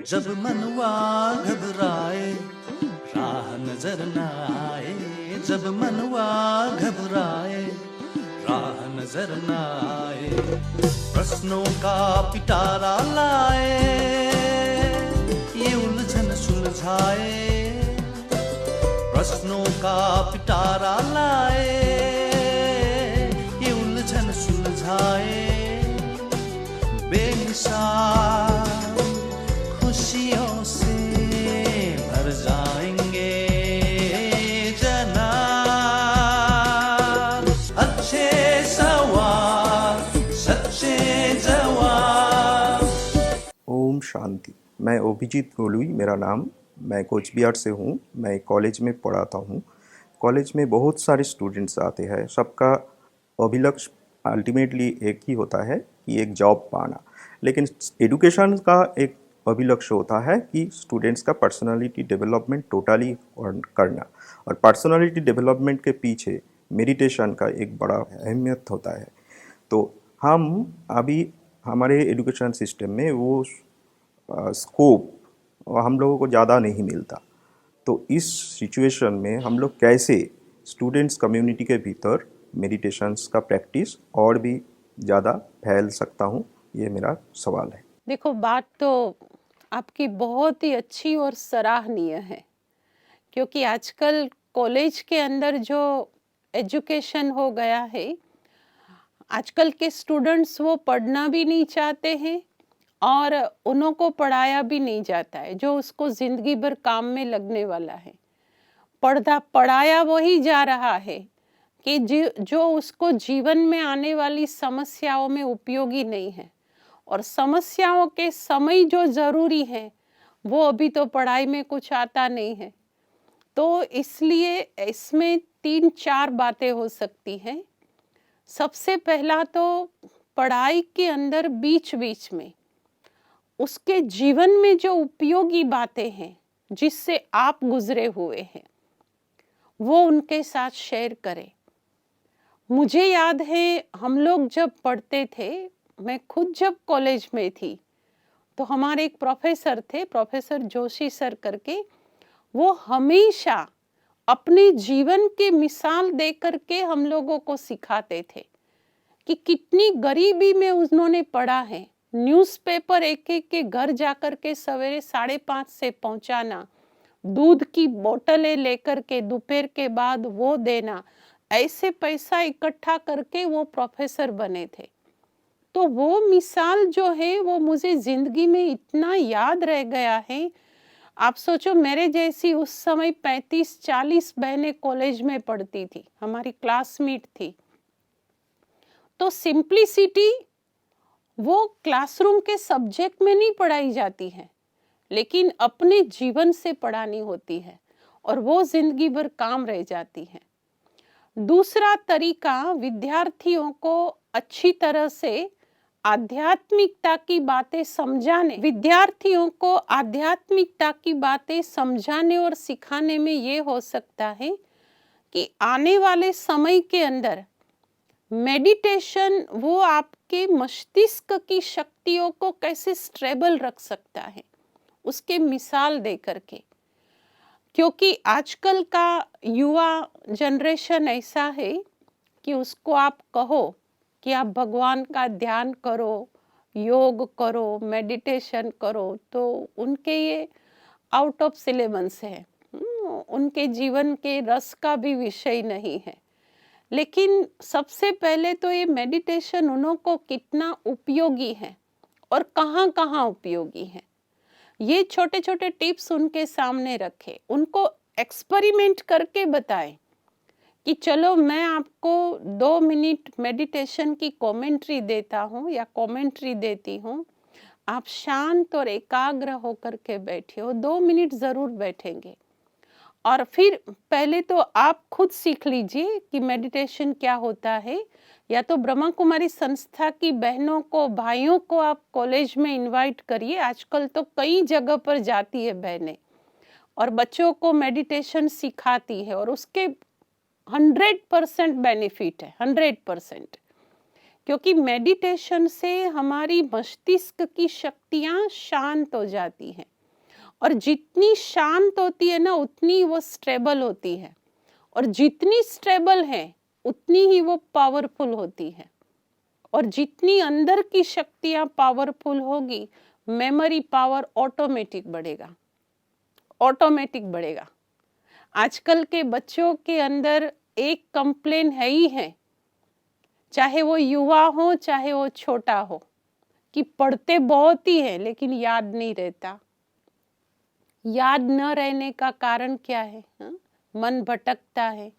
जब मनवा घबराए राह नजर न आए, जब मनवा घबराए राह नजर न आए, प्रश्नों का पिटारा लाए ये उलझन सुलझाए, प्रश्नों का पिटारा लाए ये उलझन सुलझाए, बेमिसाल खुशियों से भर जाएंगे जनाब। अच्छे सवाल सच्चे जवाब। ओम शांति। मैं अभिजीत गोलुई मेरा नाम। मैं कोच बिहार से हूँ। मैं कॉलेज में पढ़ाता हूँ। कॉलेज में बहुत सारे स्टूडेंट्स आते हैं। सबका अभिलक्ष्य अल्टीमेटली एक ही होता है कि एक जॉब पाना, लेकिन एजुकेशन का एक अभिलक्ष्य होता है कि स्टूडेंट्स का पर्सनालिटी डेवलपमेंट टोटली करना, और पर्सनालिटी डेवलपमेंट के पीछे मेडिटेशन का एक बड़ा अहमियत होता है। तो हम अभी हमारे एजुकेशन सिस्टम में वो स्कोप हम लोगों को ज़्यादा नहीं मिलता। तो इस सिचुएशन में हम लोग कैसे स्टूडेंट्स कम्युनिटी के भीतर मेडिटेशंस का प्रैक्टिस और भी ज़्यादा फैल सकता हूँ, ये मेरा सवाल है। देखो, बात तो आपकी बहुत ही अच्छी और सराहनीय है, क्योंकि आजकल कॉलेज के अंदर जो एजुकेशन हो गया है, आजकल के स्टूडेंट्स वो पढ़ना भी नहीं चाहते हैं और उन्हों को पढ़ाया भी नहीं जाता है जो उसको जिंदगी भर काम में लगने वाला है। पढ़ाया वही जा रहा है कि जो उसको जीवन में आने वाली समस्याओं में उपयोगी नहीं है, और समस्याओं के समय जो ज़रूरी है वो अभी तो पढ़ाई में कुछ आता नहीं है। तो इसलिए इसमें 3-4 बातें हो सकती हैं। सबसे पहला तो पढ़ाई के अंदर बीच बीच में उसके जीवन में जो उपयोगी बातें हैं जिससे आप गुजरे हुए हैं वो उनके साथ शेयर करें। मुझे याद है हम लोग जब पढ़ते थे, मैं खुद जब कॉलेज में थी, तो हमारे एक प्रोफेसर थे, प्रोफेसर जोशी सर करके, वो हमेशा अपने जीवन की मिसाल दे करके हम लोगों को सिखाते थे कि कितनी गरीबी में उन्होंने पढ़ा है। न्यूज़पेपर एक एक के घर जाकर के सवेरे 5:30 से पहुंचाना, दूध की बोतलें लेकर के दोपहर के बाद वो देना, ऐसे पैसा इकट्ठा करके वो प्रोफेसर बने थे। तो वो मिसाल जो है वो मुझे जिंदगी में इतना याद रह गया है। आप सोचो, मेरे जैसी उस समय 35-40 बहनें कॉलेज में पढ़ती थी, हमारी क्लासमेट थी। तो सिंप्लिसिटी वो क्लासरूम के सब्जेक्ट में नहीं पढ़ाई जाती है, लेकिन अपने जीवन से पढ़ानी होती है और वो जिंदगी भर काम रह जाती है। दूसरा तरीका, विद्यार्थियों को अच्छी तरह से आध्यात्मिकता की बातें समझाने, विद्यार्थियों को आध्यात्मिकता की बातें समझाने और सिखाने में ये हो सकता है कि आने वाले समय के अंदर मेडिटेशन वो आपके मस्तिष्क की शक्तियों को कैसे स्टेबल रख सकता है, उसके मिसाल दे करके। क्योंकि आजकल का युवा जनरेशन ऐसा है कि उसको आप कहो कि आप भगवान का ध्यान करो, योग करो, मेडिटेशन करो, तो उनके ये आउट ऑफ सिलेबस है, उनके जीवन के रस का भी विषय नहीं है। लेकिन सबसे पहले तो ये मेडिटेशन उन्हों को कितना उपयोगी है और कहाँ कहाँ उपयोगी है, ये छोटे छोटे टिप्स उनके सामने रखे, उनको एक्सपेरिमेंट करके बताएं कि चलो मैं आपको 2 मिनट मेडिटेशन की कमेंट्री देता हूँ या कमेंट्री देती हूँ, आप शांत और एकाग्र होकर के बैठे हो, 2 मिनट ज़रूर बैठेंगे। और फिर पहले तो आप खुद सीख लीजिए कि मेडिटेशन क्या होता है, या तो ब्रह्मा कुमारी संस्था की बहनों को, भाइयों को आप कॉलेज में इनवाइट करिए। आजकल तो कई जगह पर जाती है बहनें और बच्चों को मेडिटेशन सिखाती है, और उसके 100% बेनिफिट है, 100%। क्योंकि मेडिटेशन से हमारी मस्तिष्क की शक्तियाँ शांत हो जाती हैं, और जितनी शांत होती है ना उतनी वो स्टेबल होती है, और जितनी स्टेबल है उतनी ही वो पावरफुल होती है। और जितनी अंदर की शक्तियां पावरफुल होगी, मेमोरी पावर ऑटोमेटिक बढ़ेगा, ऑटोमेटिक बढ़ेगा। आजकल के बच्चों के अंदर एक कंप्लेन है ही है, चाहे वो युवा हो चाहे वो छोटा हो, कि पढ़ते बहुत ही है लेकिन याद नहीं रहता। याद न रहने का कारण क्या है? मन भटकता है,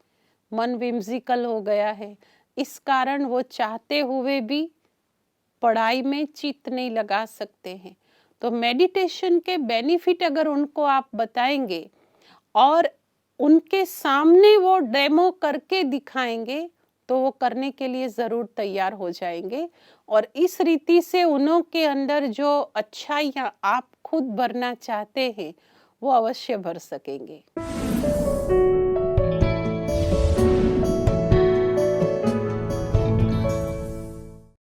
मन विम्सिकल हो गया है। इस कारण वो चाहते हुए भी पढ़ाई में चित्त नहीं लगा सकते हैं। तो मेडिटेशन के बेनिफिट अगर उनको आप बताएंगे और उनके सामने वो डेमो करके दिखाएंगे तो वो करने के लिए ज़रूर तैयार हो जाएंगे। और इस रीति से उनके अंदर जो अच्छाइयाँ आप खुद भरना चाहते हैं वो अवश्य भर सकेंगे।